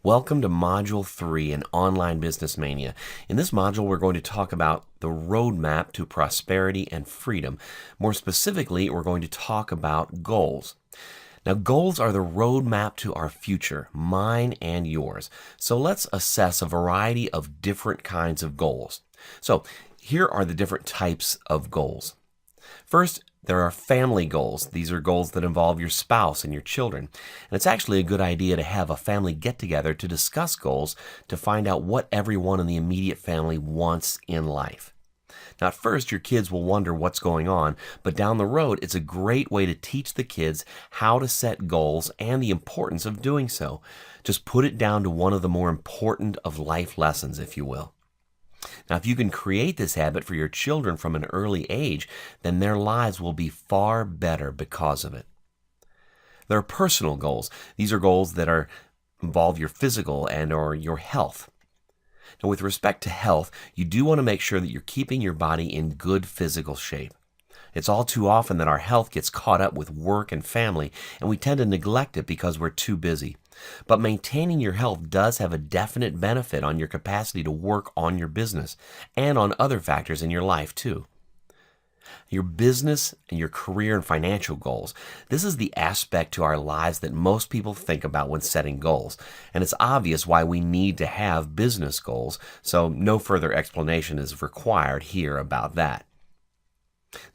Welcome to Module 3 in Online Business Mania. In this module, we're going to talk about the roadmap to prosperity and freedom. More specifically, we're going to talk about goals. Now, goals are the roadmap to our future, mine and yours. So let's assess a variety of different kinds of goals. So here are the different types of goals. First, there are family goals. These are goals that involve your spouse and your children. And it's actually a good idea to have a family get-together to discuss goals to find out what everyone in the immediate family wants in life. Now, at first, your kids will wonder what's going on, but down the road, it's a great way to teach the kids how to set goals and the importance of doing so. Just put it down to one of the more important of life lessons, if you will. Now, if you can create this habit for your children from an early age, then their lives will be far better because of it. There are personal goals. These are goals that involve your physical and or your health. Now, with respect to health, you do want to make sure that you're keeping your body in good physical shape. It's all too often that our health gets caught up with work and family, and we tend to neglect it because we're too busy. But maintaining your health does have a definite benefit on your capacity to work on your business and on other factors in your life too. Your business and your career and financial goals. This is the aspect to our lives that most people think about when setting goals. And it's obvious why we need to have business goals, so no further explanation is required here about that.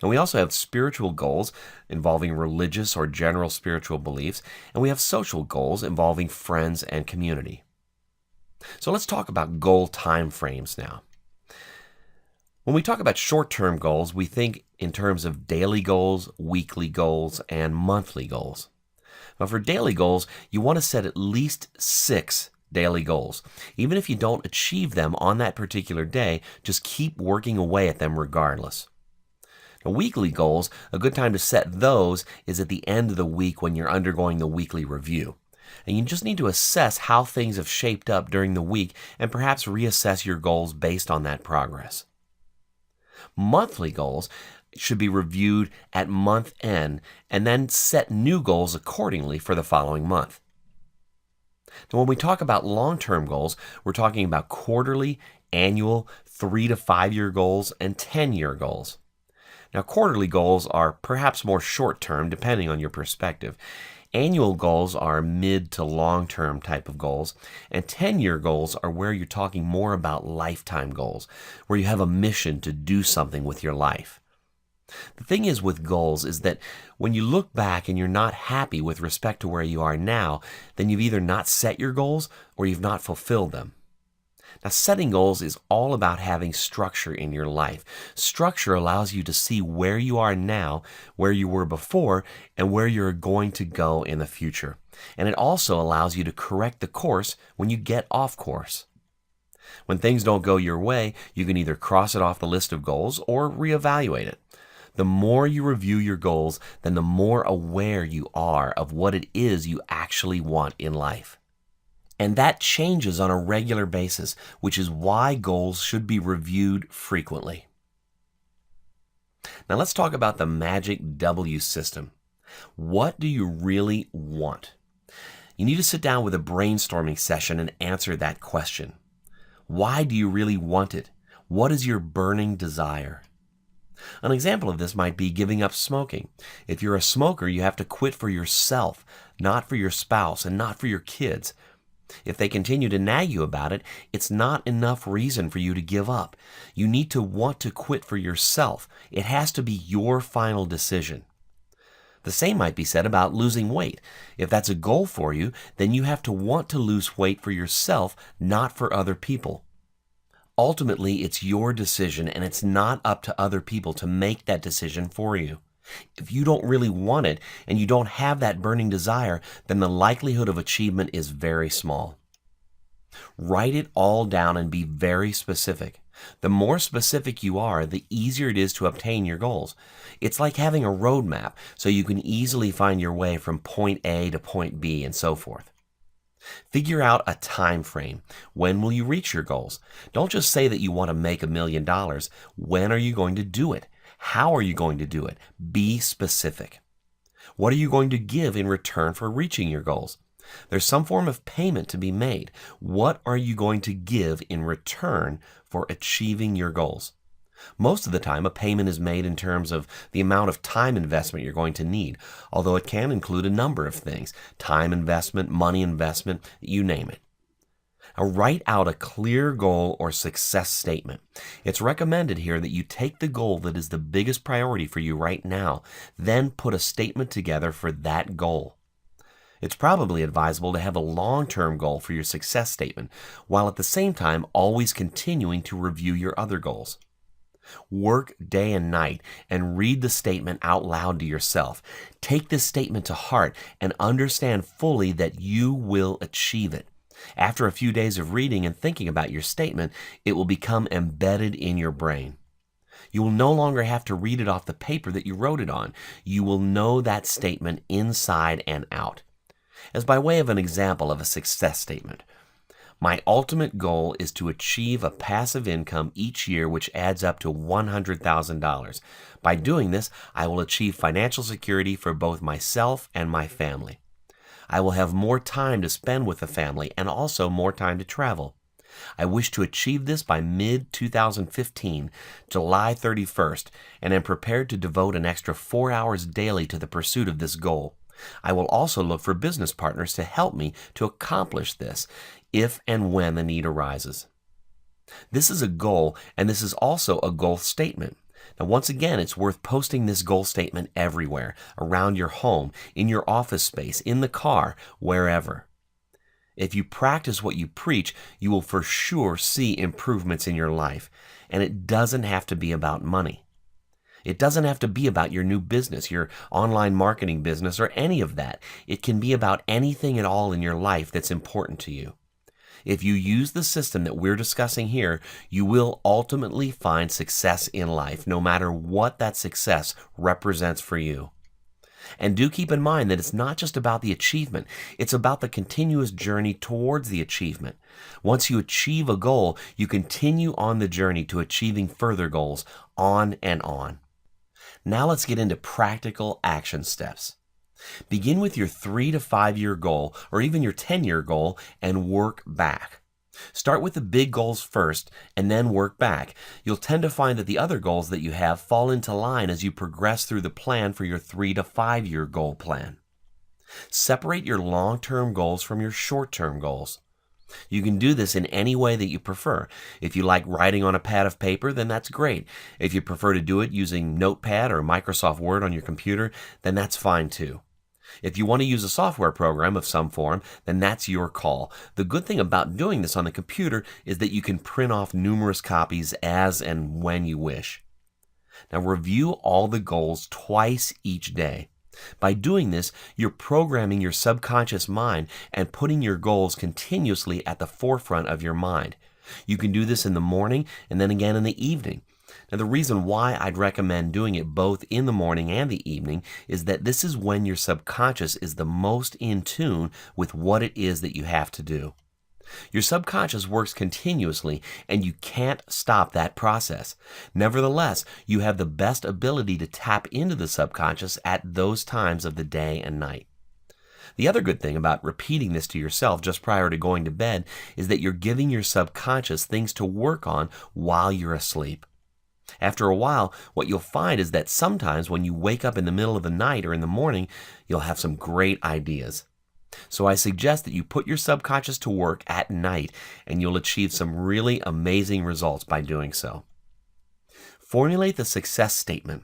Now, we also have spiritual goals involving religious or general spiritual beliefs, and we have social goals involving friends and community. So let's talk about goal time frames now. When we talk about short-term goals, we think in terms of daily goals, weekly goals, and monthly goals. Now, for daily goals, you want to set at least 6 daily goals. Even if you don't achieve them on that particular day, just keep working away at them regardless. Now, weekly goals, a good time to set those is at the end of the week when you're undergoing the weekly review. And you just need to assess how things have shaped up during the week and perhaps reassess your goals based on that progress. Monthly goals should be reviewed at month end and then set new goals accordingly for the following month. Now, when we talk about long-term goals, we're talking about quarterly, annual, 3 to 5 year goals, and 10-year goals. Now, quarterly goals are perhaps more short-term, depending on your perspective. Annual goals are mid to long-term type of goals, and 10-year goals are where you're talking more about lifetime goals, where you have a mission to do something with your life. The thing is with goals is that when you look back and you're not happy with respect to where you are now, then you've either not set your goals or you've not fulfilled them. Now, setting goals is all about having structure in your life. Structure allows you to see where you are now, where you were before, and where you're going to go in the future. And it also allows you to correct the course when you get off course. When things don't go your way, you can either cross it off the list of goals or reevaluate it. The more you review your goals, then the more aware you are of what it is you actually want in life. And that changes on a regular basis, which is why goals should be reviewed frequently. Now let's talk about the magic W system. What do you really want? You need to sit down with a brainstorming session and answer that question. Why do you really want it? What is your burning desire? An example of this might be giving up smoking. If you're a smoker, you have to quit for yourself, not for your spouse and not for your kids. If they continue to nag you about it, it's not enough reason for you to give up. You need to want to quit for yourself. It has to be your final decision. The same might be said about losing weight. If that's a goal for you, then you have to want to lose weight for yourself, not for other people. Ultimately, it's your decision, and it's not up to other people to make that decision for you. If you don't really want it and you don't have that burning desire, then the likelihood of achievement is very small. Write it all down and be very specific. The more specific you are, the easier it is to obtain your goals. It's like having a roadmap, so you can easily find your way from point A to point B and so forth. Figure out a time frame. When will you reach your goals? Don't just say that you want to make $1 million. When are you going to do it? How are you going to do it? Be specific. What are you going to give in return for reaching your goals? There's some form of payment to be made. What are you going to give in return for achieving your goals? Most of the time, a payment is made in terms of the amount of time investment you're going to need, although it can include a number of things: time investment, money investment, you name it. Now, write out a clear goal or success statement. It's recommended here that you take the goal that is the biggest priority for you right now, then put a statement together for that goal. It's probably advisable to have a long-term goal for your success statement, while at the same time always continuing to review your other goals. Work day and night and read the statement out loud to yourself. Take this statement to heart and understand fully that you will achieve it. After a few days of reading and thinking about your statement, it will become embedded in your brain. You will no longer have to read it off the paper that you wrote it on. You will know that statement inside and out. As by way of an example of a success statement, my ultimate goal is to achieve a passive income each year which adds up to $100,000. By doing this, I will achieve financial security for both myself and my family. I will have more time to spend with the family and also more time to travel. I wish to achieve this by mid-2015, July 31st, and am prepared to devote an extra 4 hours daily to the pursuit of this goal. I will also look for business partners to help me to accomplish this if and when the need arises. This is a goal, and this is also a goal statement. Now, once again, it's worth posting this goal statement everywhere, around your home, in your office space, in the car, wherever. If you practice what you preach, you will for sure see improvements in your life, and it doesn't have to be about money. It doesn't have to be about your new business, your online marketing business, or any of that. It can be about anything at all in your life that's important to you. If you use the system that we're discussing here, you will ultimately find success in life, no matter what that success represents for you. And do keep in mind that it's not just about the achievement, it's about the continuous journey towards the achievement. Once you achieve a goal, you continue on the journey to achieving further goals, on and on. Now let's get into practical action steps. Begin with your 3 to 5 year goal, or even your 10-year goal, and work back. Start with the big goals first and then work back. You'll tend to find that the other goals that you have fall into line as you progress through the plan for your 3 to 5 year goal plan. Separate your long-term goals from your short-term goals. You can do this in any way that you prefer. If you like writing on a pad of paper, then that's great. If you prefer to do it using Notepad or Microsoft Word on your computer, then that's fine too. If you want to use a software program of some form, then that's your call. The good thing about doing this on the computer is that you can print off numerous copies as and when you wish. Now review all the goals twice each day. By doing this, you're programming your subconscious mind and putting your goals continuously at the forefront of your mind. You can do this in the morning and then again in the evening. Now, the reason why I'd recommend doing it both in the morning and the evening is that this is when your subconscious is the most in tune with what it is that you have to do. Your subconscious works continuously, and you can't stop that process. Nevertheless, you have the best ability to tap into the subconscious at those times of the day and night. The other good thing about repeating this to yourself just prior to going to bed is that you're giving your subconscious things to work on while you're asleep. After a while, what you'll find is that sometimes when you wake up in the middle of the night or in the morning, you'll have some great ideas. So I suggest that you put your subconscious to work at night, and you'll achieve some really amazing results by doing so. Formulate the success statement,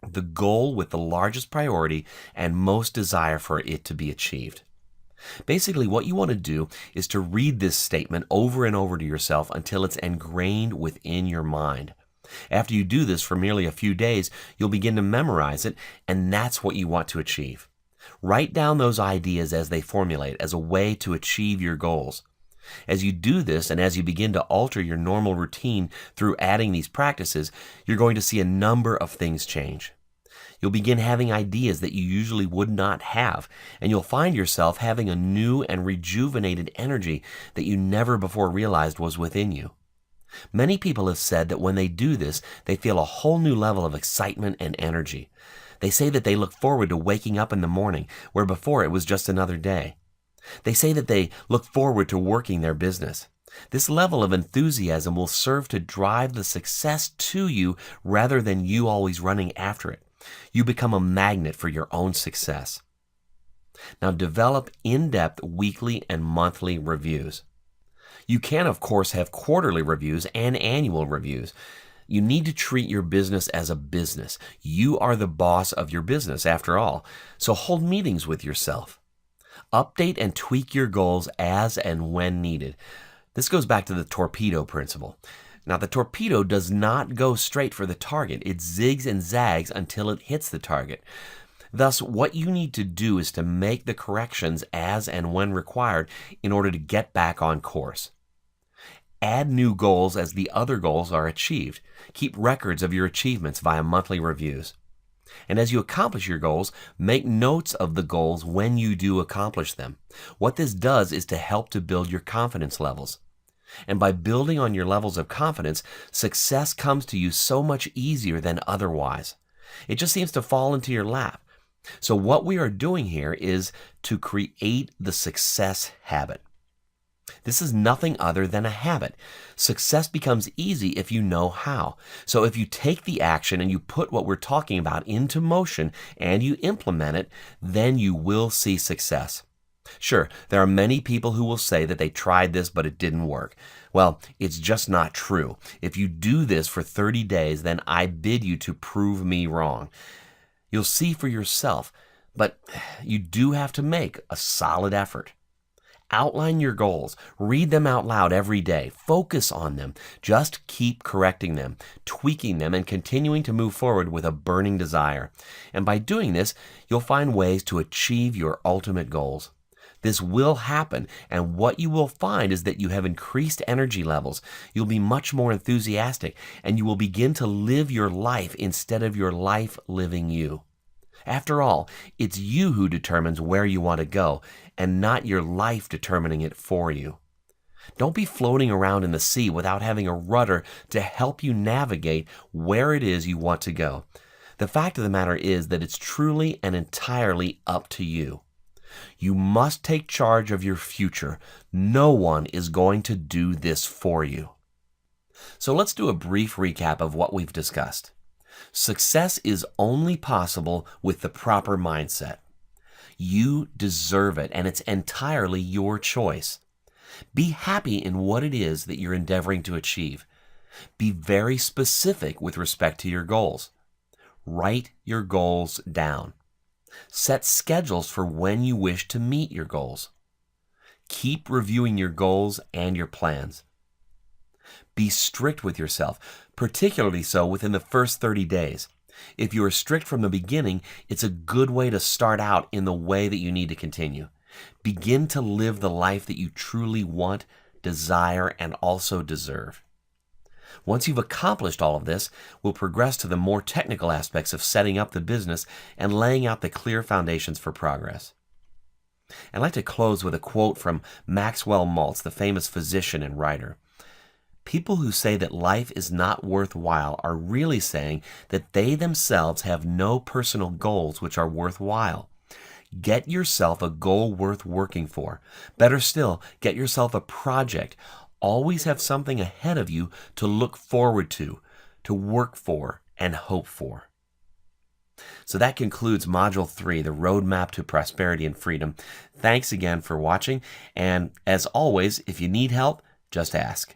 the goal with the largest priority and most desire for it to be achieved. Basically, what you want to do is to read this statement over and over to yourself until it's ingrained within your mind. After you do this for merely a few days, you'll begin to memorize it, and that's what you want to achieve. Write down those ideas as they formulate as a way to achieve your goals. As you do this, and as you begin to alter your normal routine through adding these practices, you're going to see a number of things change. You'll begin having ideas that you usually would not have, and you'll find yourself having a new and rejuvenated energy that you never before realized was within you. Many people have said that when they do this, they feel a whole new level of excitement and energy. They say that they look forward to waking up in the morning, where before it was just another day. They say that they look forward to working their business. This level of enthusiasm will serve to drive the success to you rather than you always running after it. You become a magnet for your own success. Now, develop in-depth weekly and monthly reviews. You can, of course, have quarterly reviews and annual reviews. You need to treat your business as a business. You are the boss of your business, after all. So hold meetings with yourself. Update and tweak your goals as and when needed. This goes back to the torpedo principle. Now, the torpedo does not go straight for the target. It zigs and zags until it hits the target. Thus, what you need to do is to make the corrections as and when required in order to get back on course. Add new goals as the other goals are achieved. Keep records of your achievements via monthly reviews. And as you accomplish your goals, make notes of the goals when you do accomplish them. What this does is to help to build your confidence levels. And by building on your levels of confidence, success comes to you so much easier than otherwise. It just seems to fall into your lap. So what we are doing here is to create the success habit. This is nothing other than a habit. Success becomes easy if you know how. So if you take the action and you put what we're talking about into motion and you implement it, then you will see success. Sure, there are many people who will say that they tried this but it didn't work. Well, it's just not true. If you do this for 30 days, then I bid you to prove me wrong. You'll see for yourself, but you do have to make a solid effort. Outline your goals. Read them out loud every day. Focus on them. Just keep correcting them, tweaking them, and continuing to move forward with a burning desire. And by doing this, you'll find ways to achieve your ultimate goals. This will happen, and what you will find is that you have increased energy levels. You'll be much more enthusiastic, and you will begin to live your life instead of your life living you. After all, it's you who determines where you want to go, and not your life determining it for you. Don't be floating around in the sea without having a rudder to help you navigate where it is you want to go. The fact of the matter is that it's truly and entirely up to you. You must take charge of your future. No one is going to do this for you. So let's do a brief recap of what we've discussed. Success is only possible with the proper mindset. You deserve it, and it's entirely your choice. Be happy in what it is that you're endeavoring to achieve. Be very specific with respect to your goals. Write your goals down. Set schedules for when you wish to meet your goals. Keep reviewing your goals and your plans. Be strict with yourself, particularly so within the first 30 days. If you are strict from the beginning, it's a good way to start out in the way that you need to continue. Begin to live the life that you truly want, desire, and also deserve. Once you've accomplished all of this, we'll progress to the more technical aspects of setting up the business and laying out the clear foundations for progress. I'd like to close with a quote from Maxwell Maltz, the famous physician and writer. People who say that life is not worthwhile are really saying that they themselves have no personal goals which are worthwhile. Get yourself a goal worth working for. Better still, get yourself a project. Always have something ahead of you to look forward to work for, and hope for. So that concludes Module 3, the Roadmap to Prosperity and Freedom. Thanks again for watching, and as always, if you need help, just ask.